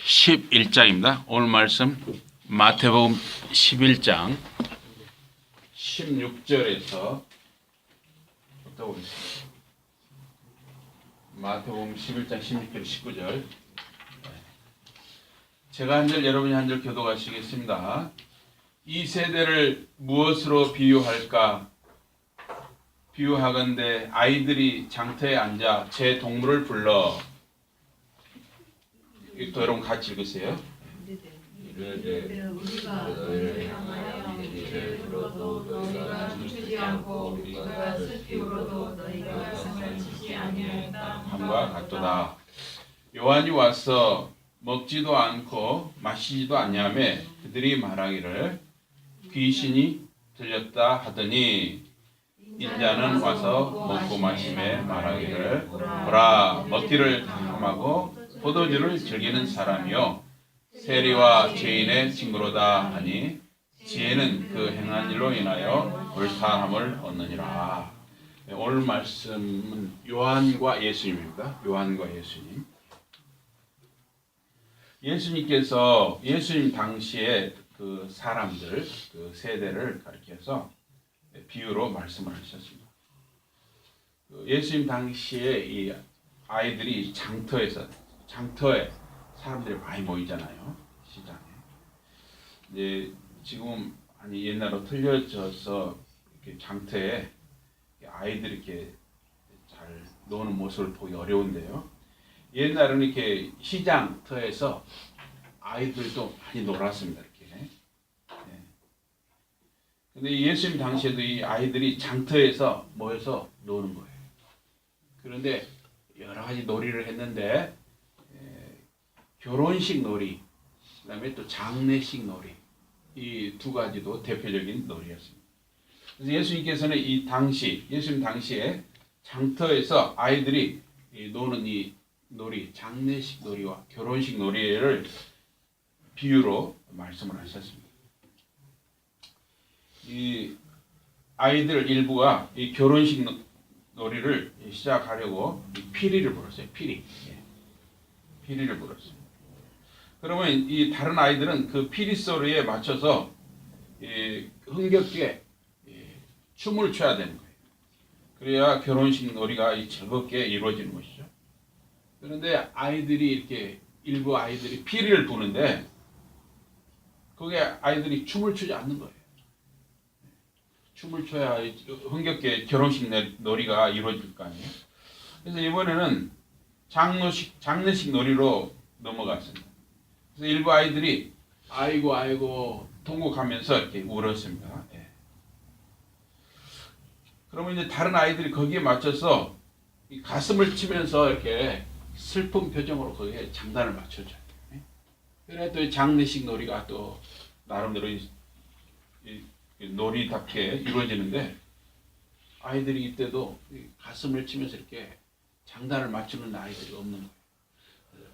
11장입니다. 오늘 말씀 마태복음 11장 16절에서 부터 보겠습니다. 마태복음 11장 16절 19절 제가 한 절 여러분이 한 절 교독하시겠습니다. 이 세대를 무엇으로 비유할까? 비유하건대 아이들이 장터에 앉아 제 동물을 불러 또 여러분 같이 읽으세요. 우리가 너희를 향하여 이를 들어도 너희가 춤추지 않고 우리가 슬피우로도 너희가 상을 치지 아니하였다 함과 같도다. 요한이 와서 먹지도 않고 마시지도 아니하며 그들이 말하기를 귀신이 들렸다 하더니 인자는 와서 먹고 마시며 말하기를 보라 먹기를 탐하고 포도주를 즐기는 사람이요 세리와 죄인의 친구로다 하니 지혜는 그 행한 일로 인하여 옳다함을 얻느니라. 오늘 말씀은 요한과 예수님입니다. 요한과 예수님. 예수님께서 예수님 당시에 그 사람들, 그 세대를 가리켜서 비유로 말씀을 하셨습니다. 예수님 당시에 이 아이들이 장터에 사람들이 많이 모이잖아요. 시장에. 이제 지금 아니 옛날로 틀려져서 이렇게 장터에 아이들이 이렇게 잘 노는 모습을 보기 어려운데요. 옛날에는 이렇게 시장터에서 아이들도 많이 놀았습니다. 이렇게. 네. 근데 예수님 당시에도 이 아이들이 장터에서 모여서 노는 거예요. 그런데 여러 가지 놀이를 했는데 결혼식 놀이, 그다음에 또 장례식 놀이, 이 두 가지도 대표적인 놀이였습니다. 그래서 예수님께서는 예수님 당시에 장터에서 아이들이 노는 이 놀이, 장례식 놀이와 결혼식 놀이를 비유로 말씀을 하셨습니다. 이 아이들 일부가 이 결혼식 놀이를 시작하려고 피리를 불었어요. 피리를 불었어요. 그러면 이 다른 아이들은 그 피리 소리에 맞춰서 흥겹게 춤을 춰야 되는 거예요. 그래야 결혼식 놀이가 즐겁게 이루어지는 것이죠. 그런데 일부 아이들이 피리를 부는데 그게 아이들이 춤을 추지 않는 거예요. 춤을 춰야 흥겹게 결혼식 놀이가 이루어질 거 아니에요. 그래서 이번에는 장례식 놀이로 넘어갔습니다. 그래서 일부 아이들이 아이고 통곡하면서 이렇게 울었습니다. 예. 그러면 이제 다른 아이들이 거기에 맞춰서 이 가슴을 치면서 이렇게 슬픈 표정으로 거기에 장단을 맞춰줘요. 예. 그래 또 장례식 놀이가 또 나름대로 이 놀이답게 이루어지는데 아이들이 이때도 가슴을 치면서 이렇게 장단을 맞추는 아이들이 없는 거예요.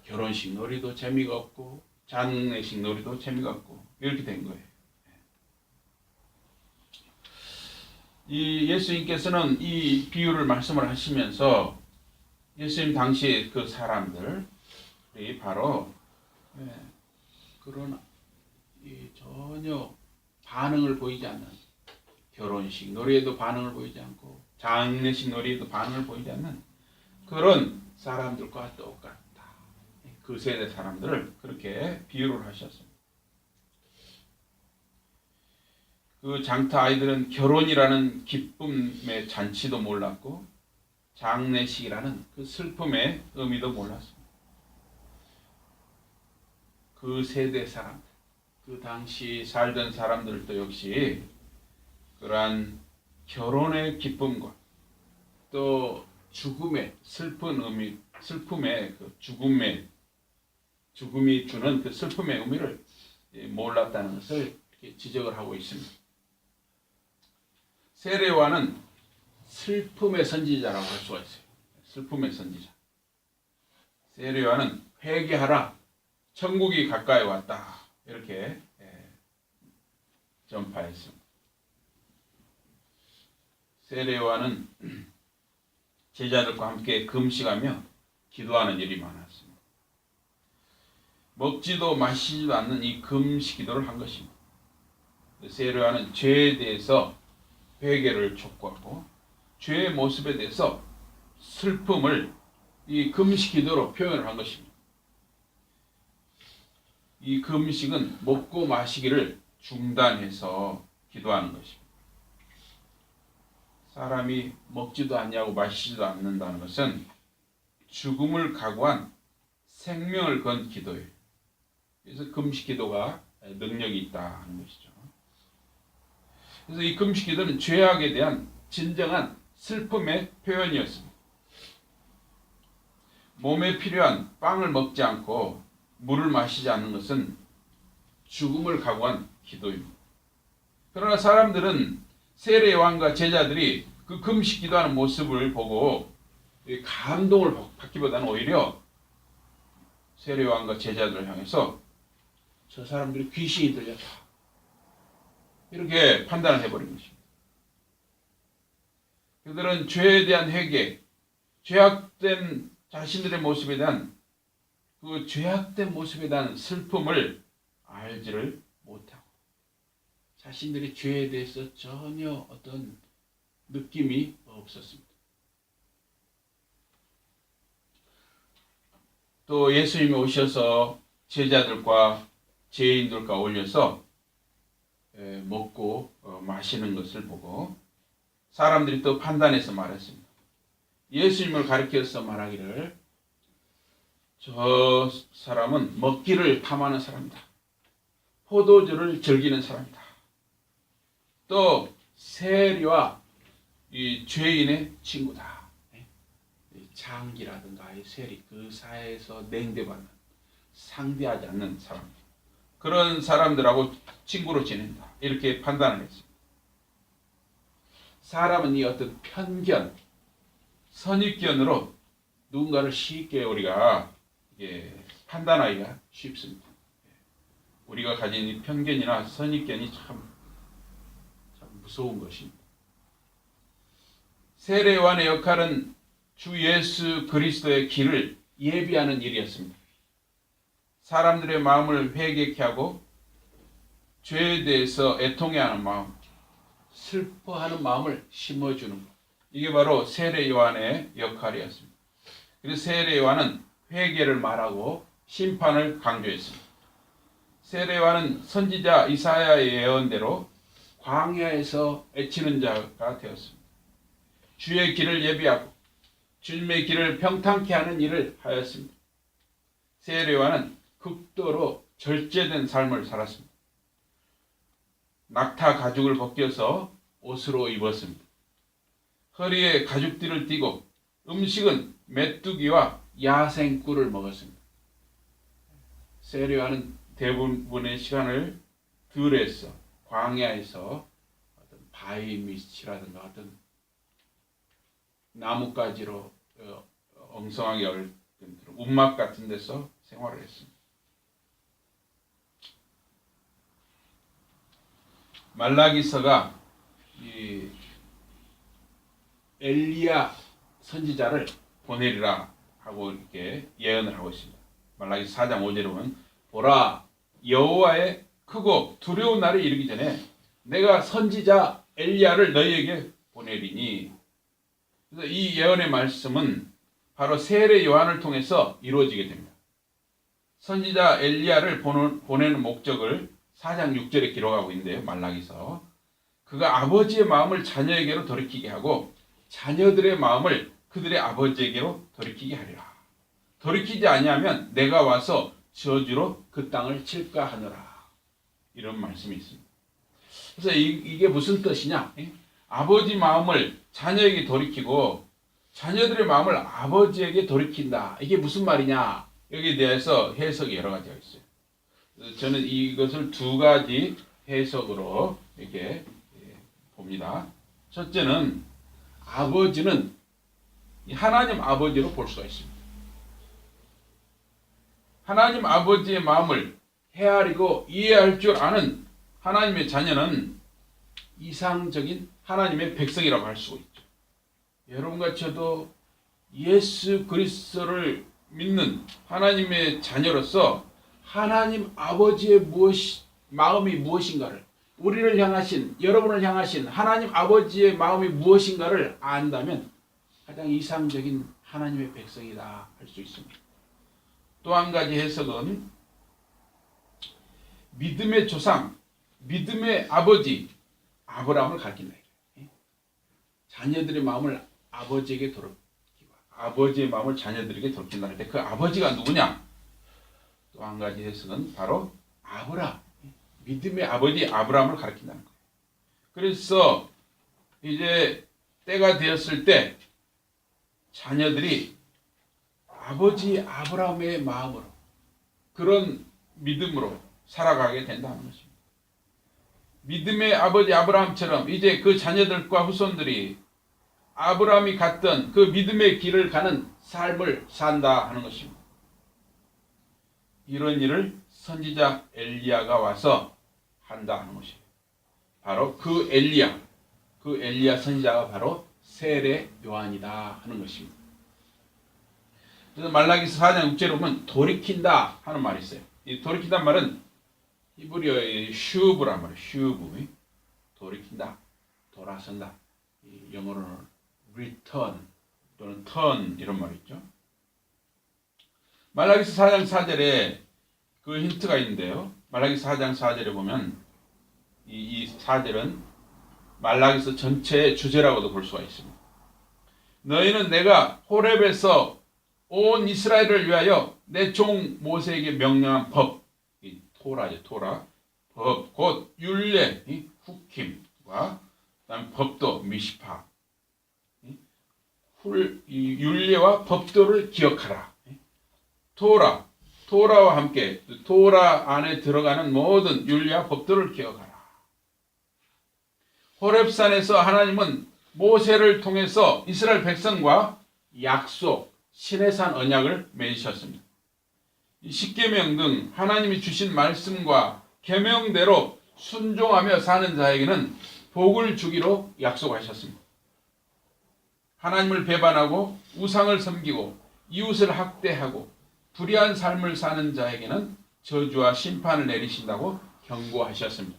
결혼식 놀이도 재미가 없고 장례식 놀이도 재미가 없고 이렇게 된 거예요. 이 예수님께서는 이 비유를 말씀을 하시면서 예수님 당시 그 사람들이 바로 그런 전혀 반응을 보이지 않는 결혼식 놀이에도 반응을 보이지 않고 장례식 놀이에도 반응을 보이지 않는 그런 사람들과 똑같다. 그 세대 사람들을 그렇게 비유를 하셨습니다. 그 장터 아이들은 결혼이라는 기쁨의 잔치도 몰랐고 장례식이라는 그 슬픔의 의미도 몰랐습니다. 그 세대 사람들, 그 당시 살던 사람들도 역시 그러한 결혼의 기쁨과 또 죽음의 슬픈 의미, 슬픔의 그 죽음이 주는 그 슬픔의 의미를 몰랐다는 것을 지적을 하고 있습니다. 세례요한은 슬픔의 선지자라고 할 수가 있어요. 슬픔의 선지자. 세례요한은 회개하라, 천국이 가까이 왔다. 이렇게 전파했습니다. 세례요한은 제자들과 함께 금식하며 기도하는 일이 많았습니다. 먹지도 마시지도 않는 이 금식 기도를 한 것입니다. 세례요한은 죄에 대해서 회개를 촉구하고 죄의 모습에 대해서 슬픔을 이 금식 기도로 표현을 한 것입니다. 이 금식은 먹고 마시기를 중단해서 기도하는 것입니다. 사람이 먹지도 않냐고 마시지도 않는다는 것은 죽음을 각오한 생명을 건 기도예요. 그래서 금식 기도가 능력이 있다는 것이죠. 그래서 이 금식 기도는 죄악에 대한 진정한 슬픔의 표현이었습니다. 몸에 필요한 빵을 먹지 않고 물을 마시지 않는 것은 죽음을 각오한 기도입니다. 그러나 사람들은 세례요한과 제자들이 그 금식 기도하는 모습을 보고 감동을 받기보다는 오히려 세례요한과 제자들을 향해서 저 사람들이 귀신이 들렸다, 이렇게 판단을 해버린 것입니다. 그들은 죄에 대한 회개, 죄악된 자신들의 모습에 대한 그 죄악된 모습에 대한 슬픔을 알지를 못하고 자신들의 죄에 대해서 전혀 어떤 느낌이 없었습니다. 또 예수님이 오셔서 제자들과 죄인들과 어울려서 먹고 마시는 것을 보고 사람들이 또 판단해서 말했습니다. 예수님을 가리켜서 말하기를 저 사람은 먹기를 탐하는 사람이다. 포도주를 즐기는 사람이다. 또 세리와 이 죄인의 친구다. 장기라든가 이 세리 그 사회에서 냉대받는 상대하지 않는 사람, 그런 사람들하고 친구로 지낸다, 이렇게 판단을 했습니다. 사람은 이 어떤 편견, 선입견으로 누군가를 쉽게 우리가 판단하기가 쉽습니다. 우리가 가진 이 편견이나 선입견이 참 무서운 것입니다. 세례요한의 역할은 주 예수 그리스도의 길을 예비하는 일이었습니다. 사람들의 마음을 회개케 하고 죄에 대해서 애통해하는 마음, 슬퍼하는 마음을 심어주는 것, 이게 바로 세례요한의 역할이었습니다. 그래서 세례요한은 회개를 말하고 심판을 강조했습니다. 세례요한은 선지자 이사야의 예언대로 광야에서 애치는 자가 되었습니다. 주의 길을 예비하고 주님의 길을 평탄케 하는 일을 하였습니다. 세례요한은 극도로 절제된 삶을 살았습니다. 낙타 가죽을 벗겨서 옷으로 입었습니다. 허리에 가죽띠를 띠고 음식은 메뚜기와 야생꿀을 먹었습니다. 세례요한은 대부분의 시간을 들에서, 광야에서 어떤 바위 밑이라든가 어떤 나뭇가지로 엉성하게 얼른 움막 같은 데서 생활을 했습니다. 말라기서가 이 엘리야 선지자를 보내리라 하고 이렇게 예언을 하고 있습니다. 말라기 4장 5절에 보면 보라, 여호와의 크고 두려운 날이 이르기 전에 내가 선지자 엘리야를 너희에게 보내리니. 그래서 이 예언의 말씀은 바로 세례 요한을 통해서 이루어지게 됩니다. 선지자 엘리야를 보내는 목적을 4장 6절에 기록하고 있는데요. 말라기서 그가 아버지의 마음을 자녀에게로 돌이키게 하고 자녀들의 마음을 그들의 아버지에게로 돌이키게 하리라. 돌이키지 아니하면 내가 와서 저주로 그 땅을 칠까 하노라. 이런 말씀이 있습니다. 그래서 이게 무슨 뜻이냐? 아버지 마음을 자녀에게 돌이키고 자녀들의 마음을 아버지에게 돌이킨다. 이게 무슨 말이냐? 여기에 대해서 해석이 여러 가지가 있어요. 저는 이것을 두 가지 해석으로 이렇게 봅니다. 첫째는 아버지는 하나님 아버지로 볼 수가 있습니다. 하나님 아버지의 마음을 헤아리고 이해할 줄 아는 하나님의 자녀는 이상적인 하나님의 백성이라고 할 수가 있죠. 여러분과 저도 예수 그리스도를 믿는 하나님의 자녀로서 하나님 아버지의 마음이 무엇인가를, 우리를 향하신, 여러분을 향하신 하나님 아버지의 마음이 무엇인가를 안다면 가장 이상적인 하나님의 백성이다 할 수 있습니다. 또 한 가지 해석은 믿음의 조상, 믿음의 아버지 아브라함을 가리킨다. 자녀들의 마음을 아버지에게 돌이키고 아버지의 마음을 자녀들에게 돌이킨다는데 그 아버지가 누구냐? 또 한 가지 해석은 바로 아브라함, 믿음의 아버지 아브라함을 가리킨다는 거예요. 그래서 이제 때가 되었을 때 자녀들이 아버지 아브라함의 마음으로, 그런 믿음으로 살아가게 된다는 것입니다. 믿음의 아버지 아브라함처럼 이제 그 자녀들과 후손들이 아브라함이 갔던 그 믿음의 길을 가는 삶을 산다 하는 것입니다. 이런 일을 선지자 엘리야가 와서 한다 하는 것이에요. 바로 그 엘리야 선지자가 바로 세례 요한이다 하는 것입니다. 그래서 말라기서 4장 6절에 보면 돌이킨다 하는 말이 있어요. 이 돌이킨다는 말은 히브리어의 슈브란 말이에요. 슈브, 돌이킨다, 돌아선다. 영어로는 return 또는 turn 이런 말이 있죠. 말라기서 4장 4절에 그 힌트가 있는데요. 말라기서 4장 4절에 보면 이 4절은 말라기서 전체의 주제라고도 볼 수가 있습니다. 너희는 내가 호렙에서 온 이스라엘을 위하여 내 종 모세에게 명령한 법, 토라죠, 토라. 법, 곧 율례, 후킴과 그다음 법도 미시파. 율례와 법도를 기억하라. 토라와 함께 토라 안에 들어가는 모든 율례와 법도를 기억하라. 호렙산에서 하나님은 모세를 통해서 이스라엘 백성과 약속, 시내산 언약을 맺으셨습니다. 십계명 등 하나님이 주신 말씀과 계명대로 순종하며 사는 자에게는 복을 주기로 약속하셨습니다. 하나님을 배반하고 우상을 섬기고 이웃을 학대하고 불의한 삶을 사는 자에게는 저주와 심판을 내리신다고 경고하셨습니다.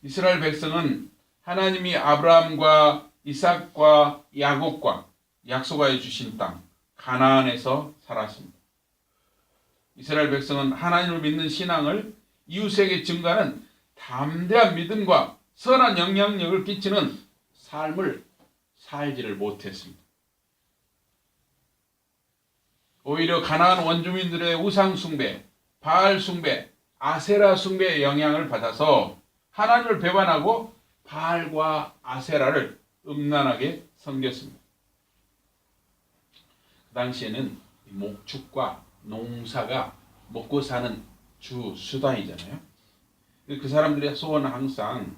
이스라엘 백성은 하나님이 아브라함과 이삭과 야곱과 약속하여 주신 땅 가나안에서 살았습니다. 이스라엘 백성은 하나님을 믿는 신앙을 이웃에게 증가하는 담대한 믿음과 선한 영향력을 끼치는 삶을 살지를 못했습니다. 오히려 가나안 원주민들의 우상 숭배, 바알 숭배, 아세라 숭배의 영향을 받아서 하나님을 배반하고 바알과 아세라를 음란하게 섬겼습니다. 그 당시에는 목축과 농사가 먹고 사는 주 수단이잖아요. 그 사람들의 소원은 항상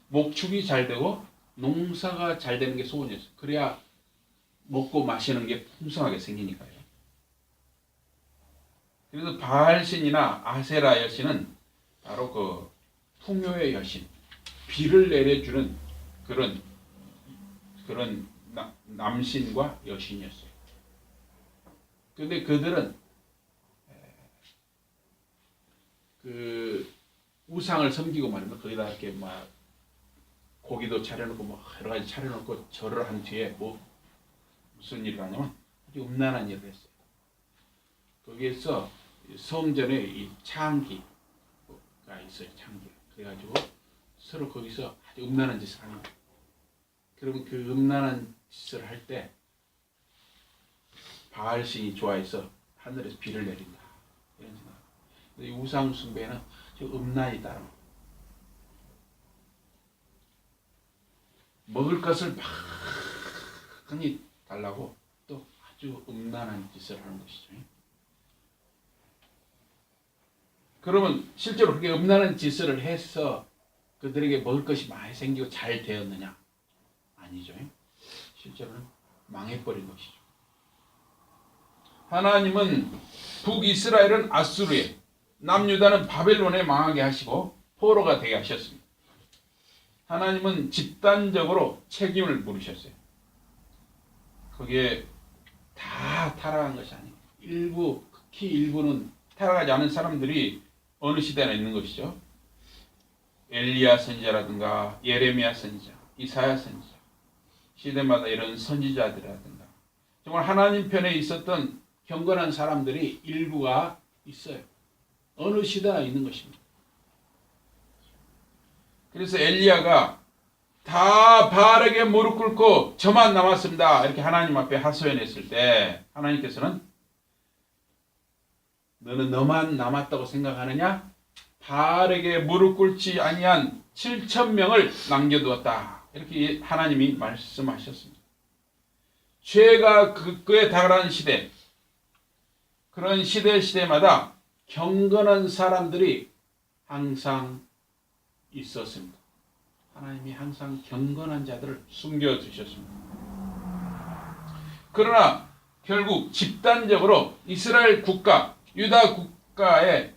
목축이 잘 되고 농사가 잘 되는 게 소원이었어요. 그래야 먹고 마시는 게 풍성하게 생기니까요. 그래서 바알신이나 아세라 여신은 바로 그 풍요의 여신, 비를 내려주는 그런 남신과 여신이었어요. 그런데 그들은 그 우상을 섬기고 말이면 거기다 이렇게 막 고기도 차려놓고 뭐 여러 가지 차려놓고 절을 한 뒤에 뭐 무슨 일을 하냐면 아주 음란한 일을 했어요. 거기에서 성전에 이 창기가 있어요. 창기. 그래가지고 서로 거기서 아주 음란한 짓을 하는 거예요. 그러면 그 음란한 짓을 할 때 바알신이 좋아해서 하늘에서 비를 내린다. 이런 생각. 이 우상 숭배는 아주 음란이다. 먹을 것을 많이 달라고 또 아주 음란한 짓을 하는 것이죠. 그러면 실제로 그렇게 음란한 짓을 해서 그들에게 먹을 것이 많이 생기고 잘 되었느냐? 아니죠. 실제로는 망해버린 것이죠. 하나님은 북이스라엘은 아수르에, 남유다는 바벨론에 망하게 하시고 포로가 되게 하셨습니다. 하나님은 집단적으로 책임을 물으셨어요. 거기에 다 타락한 것이 아니고 극히 일부는 타락하지 않은 사람들이 어느 시대나 있는 것이죠. 엘리야 선지자라든가 예레미야 선지자, 이사야 선지자, 시대마다 이런 선지자들이라든가 정말 하나님 편에 있었던 경건한 사람들이 일부가 있어요. 어느 시대나 있는 것입니다. 그래서 엘리야가 다 바알에게 무릎 꿇고 저만 남았습니다. 이렇게 하나님 앞에 하소연했을 때 하나님께서는 너는 너만 남았다고 생각하느냐? 바알에게 무릎 꿇지 아니한 7,000명을 남겨두었다. 이렇게 하나님이 말씀하셨습니다. 죄가 그에 달하는 시대, 그런 시대마다 경건한 사람들이 항상 있었습니다. 하나님이 항상 경건한 자들을 숨겨두셨습니다. 그러나 결국 집단적으로 이스라엘 국가, 유다 국가의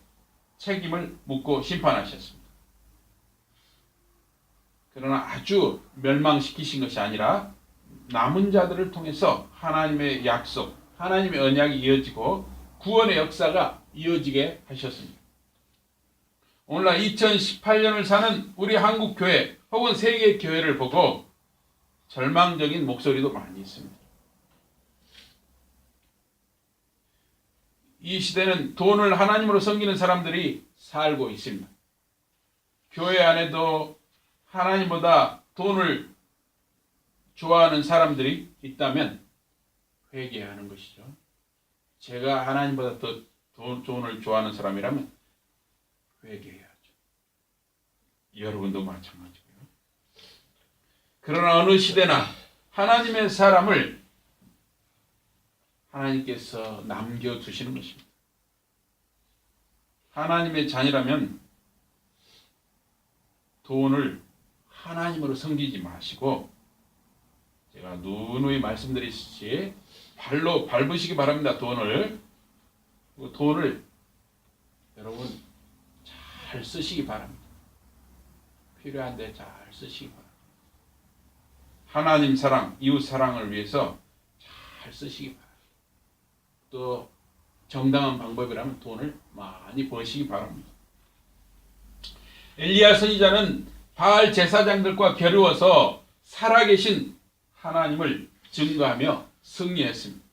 책임을 묻고 심판하셨습니다. 그러나 아주 멸망시키신 것이 아니라 남은 자들을 통해서 하나님의 약속, 하나님의 언약이 이어지고 구원의 역사가 이어지게 하셨습니다. 오늘날 2018년을 사는 우리 한국 교회 혹은 세계 교회를 보고 절망적인 목소리도 많이 있습니다. 이 시대는 돈을 하나님으로 섬기는 사람들이 살고 있습니다. 교회 안에도 하나님보다 돈을 좋아하는 사람들이 있다면 회개하는 것이죠. 제가 하나님보다 더 돈을 좋아하는 사람이라면 회개해야죠. 여러분도 마찬가지고요. 그러나 어느 시대나 하나님의 사람을 하나님께서 남겨두시는 것입니다. 하나님의 자녀라면 돈을 하나님으로 섬기지 마시고 제가 누누이 말씀드리듯이 발로 밟으시기 바랍니다. 돈을 여러분 잘 쓰시기 바랍니다. 필요한데 잘 쓰시기 바랍니다. 하나님 사랑, 이웃 사랑을 위해서 잘 쓰시기 바랍니다. 또 정당한 방법이라면 돈을 많이 버시기 바랍니다. 엘리야 선지자는 바알 제사장들과 겨루어서 살아계신 하나님을 증거하며 승리했습니다.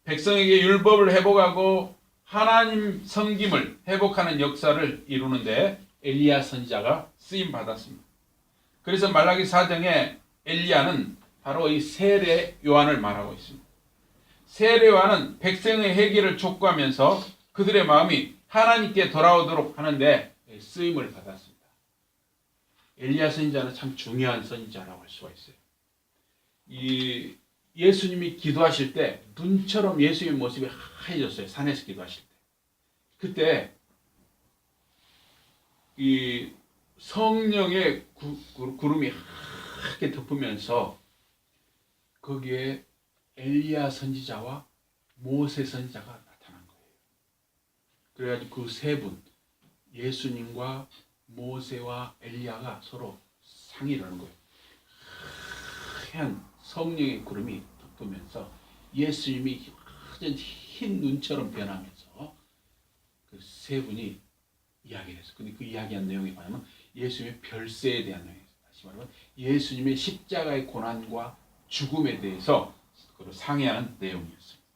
백성에게 율법을 회복하고 하나님 섬김을 회복하는 역사를 이루는데 엘리야 선지자가 쓰임 받았습니다. 그래서 말라기 4장에 엘리야는 바로 이 세례 요한을 말하고 있습니다. 세례 요한은 백성의 회개를 촉구하면서 그들의 마음이 하나님께 돌아오도록 하는데 쓰임을 받았습니다. 엘리야 선지자는 참 중요한 선지자라고 할 수가 있어요. 이 예수님이 기도하실 때 눈처럼 예수님의 모습이 하얘졌어요. 산에서 기도하실 때. 그때 이 성령의 구름이 하얗게 덮으면서 거기에 엘리야 선지자와 모세 선지자가 나타난 거예요. 그래가지고 그 세 분, 예수님과 모세와 엘리야가 서로 상의를 하는 거예요. 하얀 성령의 구름이 덮으면서 예수님이 흰 눈처럼 변하면서 그 세 분이 이야기를 했어요. 근데 그 이야기한 내용이 뭐냐면 예수님의 별세에 대한 내용이에요. 다시 말하면 예수님의 십자가의 고난과 죽음에 대해서 상의하는 내용이었습니다.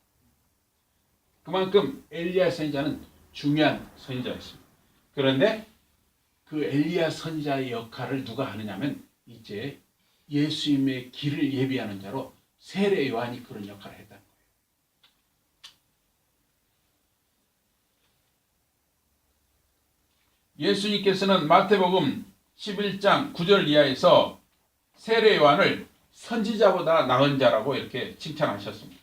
그만큼 엘리야 선지자는 중요한 선지자였습니다. 그런데 그 엘리야 선지자의 역할을 누가 하느냐면 이제 예수님의 길을 예비하는 자로 세례 요한이 그런 역할을 했다는 거예요. 예수님께서는 마태복음 11장 9절 이하에서 세례 요한을 선지자보다 나은 자라고 이렇게 칭찬하셨습니다.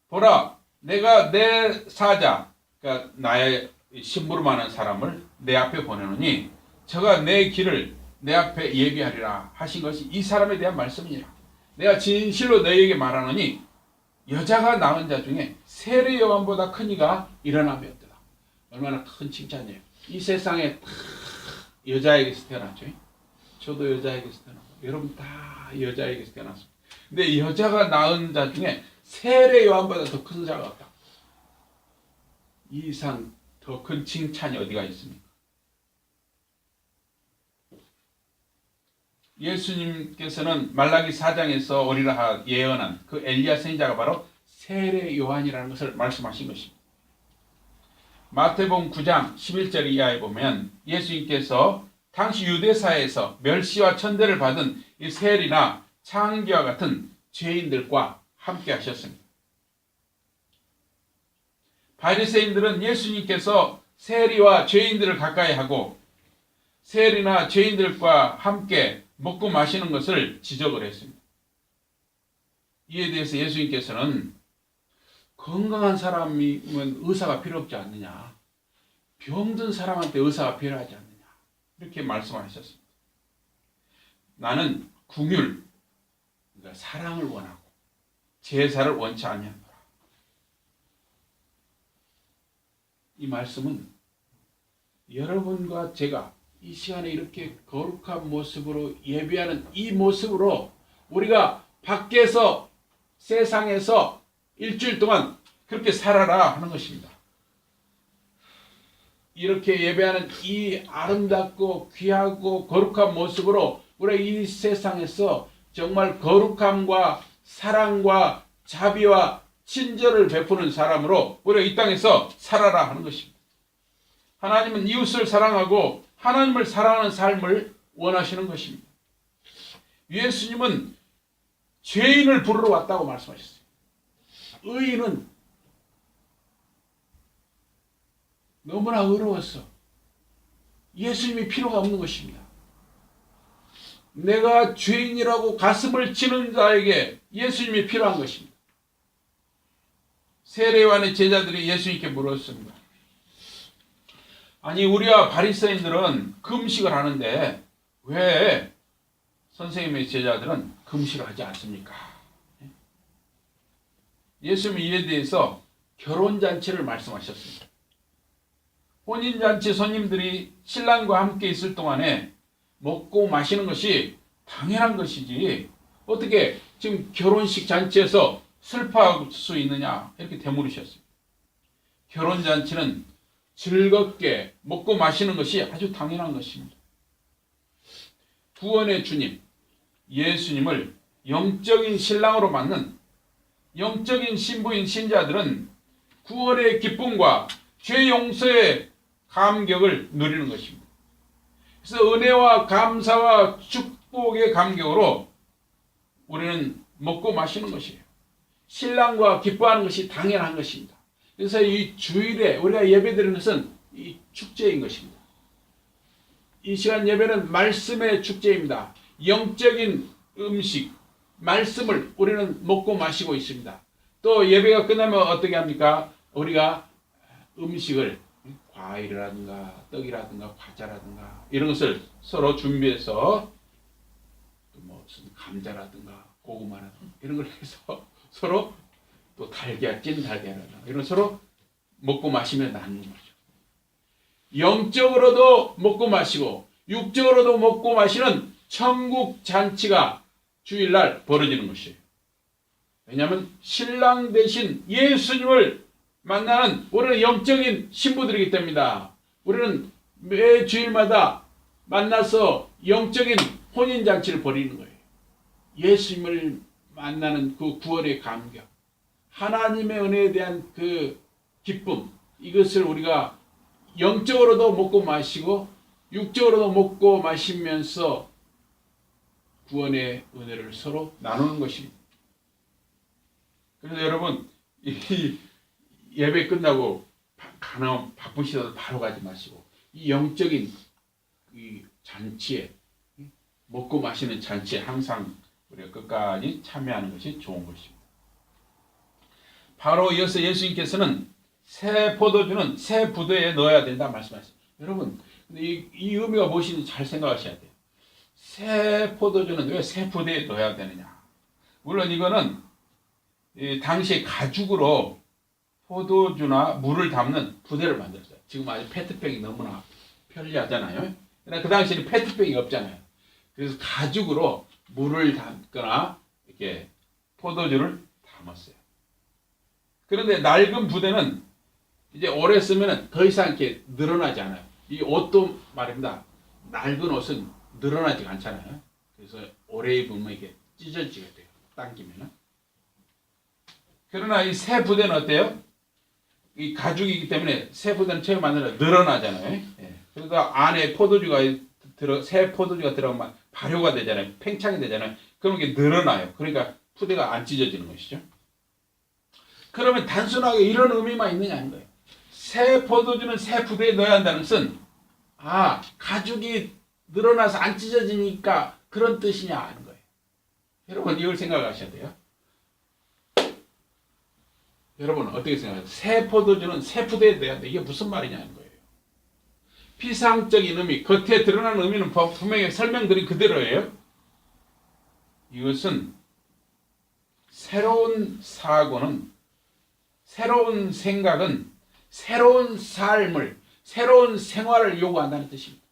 보라, 내가 내 사자, 그러니까 나의 심부름하는 사람을 내 앞에 보내노니 저가 내 길을 내 앞에 예비하리라 하신 것이 이 사람에 대한 말씀이니라. 내가 진실로 너희에게 말하노니 여자가 낳은 자 중에 세례 요한보다 큰 이가 일어남이 없더라. 얼마나 큰 칭찬이에요. 이 세상에 여자에게서 태어났죠. 저도 여자에게서 태어나고 여러분 다 여자에게서 태어났습니다. 근데 여자가 낳은 자 중에 세례 요한보다 더 큰 자가 없다. 이 이상 더 큰 칭찬이 어디가 있습니까? 예수님께서는 말라기 4장에서 오리라 예언한 그 엘리야 선지자가 바로 세례 요한이라는 것을 말씀하신 것입니다. 마태복음 9장 11절 이하에 보면 예수님께서 당시 유대사회에서 멸시와 천대를 받은 이 세리나 창기와 같은 죄인들과 함께 하셨습니다. 바리새인들은 예수님께서 세리와 죄인들을 가까이 하고 세리나 죄인들과 함께 먹고 마시는 것을 지적을 했습니다. 이에 대해서 예수님께서는 건강한 사람이면 의사가 필요 없지 않느냐, 병든 사람한테 의사가 필요하지 않느냐, 이렇게 말씀하셨습니다. 나는 긍휼, 그러니까 사랑을 원하고 제사를 원치 아니하노라. 이 말씀은 여러분과 제가 이 시간에 이렇게 거룩한 모습으로 예배하는 이 모습으로 우리가 밖에서 세상에서 일주일 동안 그렇게 살아라 하는 것입니다. 이렇게 예배하는 이 아름답고 귀하고 거룩한 모습으로 우리가 이 세상에서 정말 거룩함과 사랑과 자비와 친절을 베푸는 사람으로 우리가 이 땅에서 살아라 하는 것입니다. 하나님은 이웃을 사랑하고 하나님을 사랑하는 삶을 원하시는 것입니다. 예수님은 죄인을 부르러 왔다고 말씀하셨어요. 의인은 너무나 어려웠어. 예수님이 필요가 없는 것입니다. 내가 죄인이라고 가슴을 치는 자에게 예수님이 필요한 것입니다. 세례요한의 제자들이 예수님께 물었습니다. 아니, 우리와 바리새인들은 금식을 하는데 왜 선생님의 제자들은 금식을 하지 않습니까? 예수님은 이에 대해서 결혼잔치를 말씀하셨습니다. 혼인잔치 손님들이 신랑과 함께 있을 동안에 먹고 마시는 것이 당연한 것이지 어떻게 지금 결혼식 잔치에서 슬퍼할 수 있느냐, 이렇게 되물으셨습니다. 결혼잔치는 즐겁게 먹고 마시는 것이 아주 당연한 것입니다. 구원의 주님 예수님을 영적인 신랑으로 맞는 영적인 신부인 신자들은 구원의 기쁨과 죄 용서의 감격을 누리는 것입니다. 그래서 은혜와 감사와 축복의 감격으로 우리는 먹고 마시는 것이에요. 신랑과 기뻐하는 것이 당연한 것입니다. 그래서 이 주일에 우리가 예배드리는 것은 이 축제인 것입니다. 이 시간 예배는 말씀의 축제입니다. 영적인 음식, 말씀을 우리는 먹고 마시고 있습니다. 또 예배가 끝나면 어떻게 합니까? 우리가 음식을 과일이라든가 떡이라든가 과자라든가 이런 것을 서로 준비해서 또 무슨 감자라든가 고구마라든가 이런 걸 해서 서로 또 달걀, 찐 달걀이라든가 이런 서로 먹고 마시며 나누는 거죠. 영적으로도 먹고 마시고 육적으로도 먹고 마시는 천국 잔치가 주일날 벌어지는 것이에요. 왜냐하면 신랑 대신 예수님을 만나는 우리는 영적인 신부들이기 때문이다. 우리는 매 주일마다 만나서 영적인 혼인잔치를 벌이는 거예요. 예수님을 만나는 그 구원의 감격, 하나님의 은혜에 대한 그 기쁨, 이것을 우리가 영적으로도 먹고 마시고 육적으로도 먹고 마시면서 구원의 은혜를 서로 나누는 것입니다. 그래서 여러분, 이 예배 끝나고 가나 바쁘시다도 바로 가지 마시고 이 영적인 이 잔치에, 먹고 마시는 잔치에 항상 우리가 끝까지 참여하는 것이 좋은 것입니다. 바로 이어서 예수님께서는 새 포도주는 새 부대에 넣어야 된다 말씀하셨어요. 여러분, 이 의미가 무엇인지 잘 생각하셔야 돼요. 새 포도주는 왜 새 부대에 넣어야 되느냐? 물론 이거는 당시 가죽으로 포도주나 물을 담는 부대를 만들었어요. 지금 아주 페트병이 너무나 편리하잖아요. 그러나 그 당시에는 페트병이 없잖아요. 그래서 가죽으로 물을 담거나 이렇게 포도주를 담았어요. 그런데 낡은 부대는 이제 오래 쓰면은 더 이상 이렇게 늘어나지 않아요. 이 옷도 말입니다. 낡은 옷은 늘어나지 않잖아요. 그래서 오래 입으면 이게 찢어지게 돼요. 당기면은. 그러나 이 새 부대는 어때요? 이 가죽이기 때문에 새 부대는 처음 만들어 늘어나잖아요. 예. 그래서 안에 새 포도주가 들어가면 발효가 되잖아요. 팽창이 되잖아요. 그럼 이게 늘어나요. 그러니까 푸대가 안 찢어지는 것이죠. 그러면 단순하게 이런 의미만 있느냐 하는 거예요. 새 포도주는 새 부대에 넣어야 한다는 것은 가죽이 늘어나서 안 찢어지니까 그런 뜻이냐 하는 거예요. 여러분 이걸 생각하셔야 돼요. 여러분 어떻게 생각하세요? 새 포도주는 새 부대에 넣어야 한다. 이게 무슨 말이냐는 거예요. 피상적인 의미, 겉에 드러나는 의미는 분명히 설명드린 그대로예요. 이것은 새로운 사고는, 새로운 생각은 새로운 삶을, 새로운 생활을 요구한다는 뜻입니다.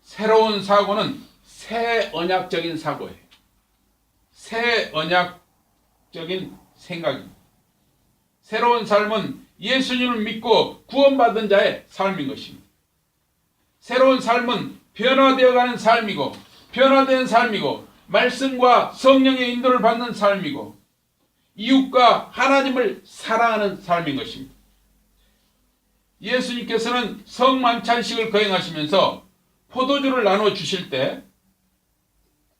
새로운 사고는 새 언약적인 사고예요. 새 언약적인 생각입니다. 새로운 삶은 예수님을 믿고 구원받은 자의 삶인 것입니다. 새로운 삶은 변화되어가는 삶이고, 변화된 삶이고, 말씀과 성령의 인도를 받는 삶이고, 이웃과 하나님을 사랑하는 삶인 것입니다. 예수님께서는 성만찬식을 거행하시면서 포도주를 나눠 주실 때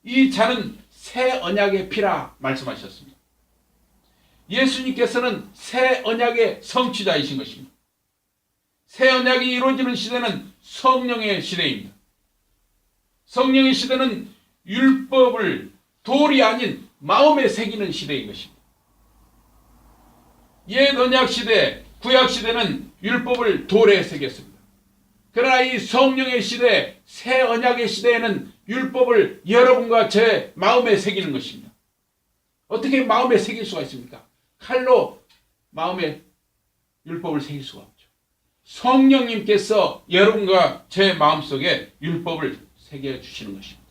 이 잔은 새 언약의 피라 말씀하셨습니다. 예수님께서는 새 언약의 성취자이신 것입니다. 새 언약이 이루어지는 시대는 성령의 시대입니다. 성령의 시대는 율법을 돌이 아닌 마음에 새기는 시대인 것입니다. 옛 언약 시대, 구약 시대는 율법을 돌에 새겼습니다. 그러나 이 성령의 시대, 새 언약의 시대에는 율법을 여러분과 제 마음에 새기는 것입니다. 어떻게 마음에 새길 수가 있습니까? 칼로 마음에 율법을 새길 수가 없죠. 성령님께서 여러분과 제 마음속에 율법을 새겨주시는 것입니다.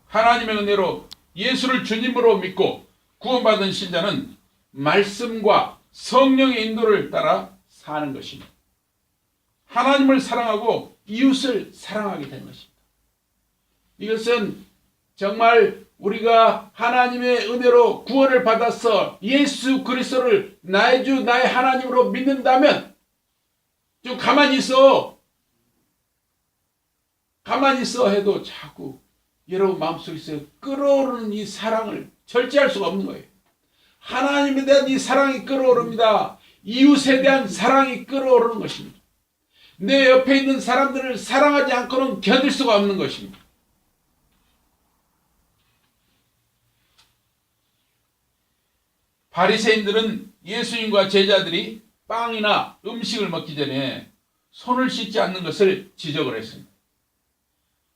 하나님의 은혜로 예수를 주님으로 믿고 구원받은 신자는 말씀과 성령의 인도를 따라 사는 것입니다. 하나님을 사랑하고 이웃을 사랑하게 되는 것입니다. 이것은 정말 우리가 하나님의 은혜로 구원을 받아서 예수 그리스도를 나의 주 나의 하나님으로 믿는다면 좀 가만히 있어 해도 자꾸 여러분 마음속에서 끓어오르는 이 사랑을 절제할 수가 없는 거예요. 하나님에 대한 이 사랑이 끓어오릅니다. 이웃에 대한 사랑이 끓어오르는 것입니다. 내 옆에 있는 사람들을 사랑하지 않고는 견딜 수가 없는 것입니다. 바리새인들은 예수님과 제자들이 빵이나 음식을 먹기 전에 손을 씻지 않는 것을 지적을 했습니다.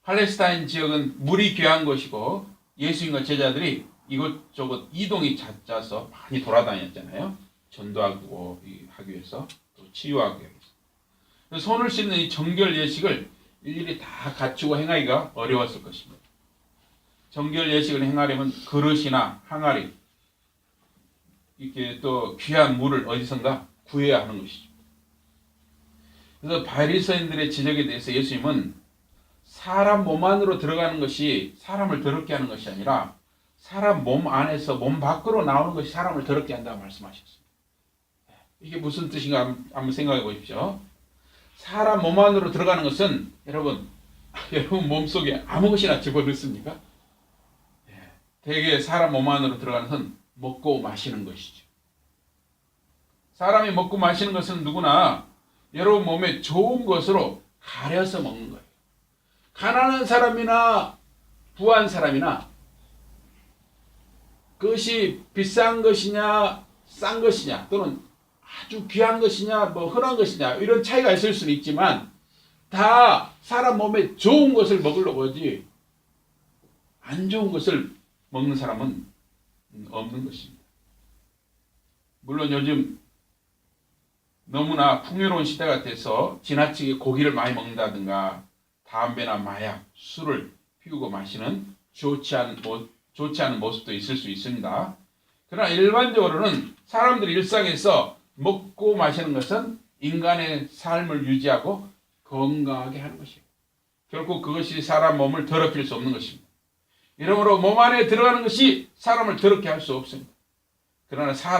팔레스타인 지역은 물이 귀한 곳이고 예수님과 제자들이 이곳저곳 이동이 잦아서 많이 돌아다녔잖아요. 전도하고 하기 위해서 또 치유하기 위해서. 손을 씻는 이 정결 예식을 일일이 다 갖추고 행하기가 어려웠을 것입니다. 정결 예식을 행하려면 그릇이나 항아리, 이렇게 또 귀한 물을 어디선가 구해야 하는 것이죠. 그래서 바리새인들의 지적에 대해서 예수님은 사람 몸 안으로 들어가는 것이 사람을 더럽게 하는 것이 아니라 사람 몸 안에서 몸 밖으로 나오는 것이 사람을 더럽게 한다고 말씀하셨습니다. 이게 무슨 뜻인가 한번 생각해 보십시오. 사람 몸 안으로 들어가는 것은 여러분 몸속에 아무 것이나 집어넣습니까? 대개 사람 몸 안으로 들어가는 것은 먹고 마시는 것이죠. 사람이 먹고 마시는 것은 누구나 여러분 몸에 좋은 것으로 가려서 먹는 거예요. 가난한 사람이나 부한 사람이나 그것이 비싼 것이냐 싼 것이냐 또는 아주 귀한 것이냐 흔한 것이냐 이런 차이가 있을 수는 있지만 다 사람 몸에 좋은 것을 먹으려고 하지 안 좋은 것을 먹는 사람은 없는 것입니다. 물론 요즘 너무나 풍요로운 시대가 돼서 지나치게 고기를 많이 먹는다든가 담배나 마약, 술을 피우고 마시는 좋지 않은 모습도 있을 수 있습니다. 그러나 일반적으로는 사람들이 일상에서 먹고 마시는 것은 인간의 삶을 유지하고 건강하게 하는 것이에요. 결국 그것이 사람 몸을 더럽힐 수 없는 것입니다. 이러므로 몸 안에 들어가는 것이 사람을 더럽게 할 수 없습니다. 그러나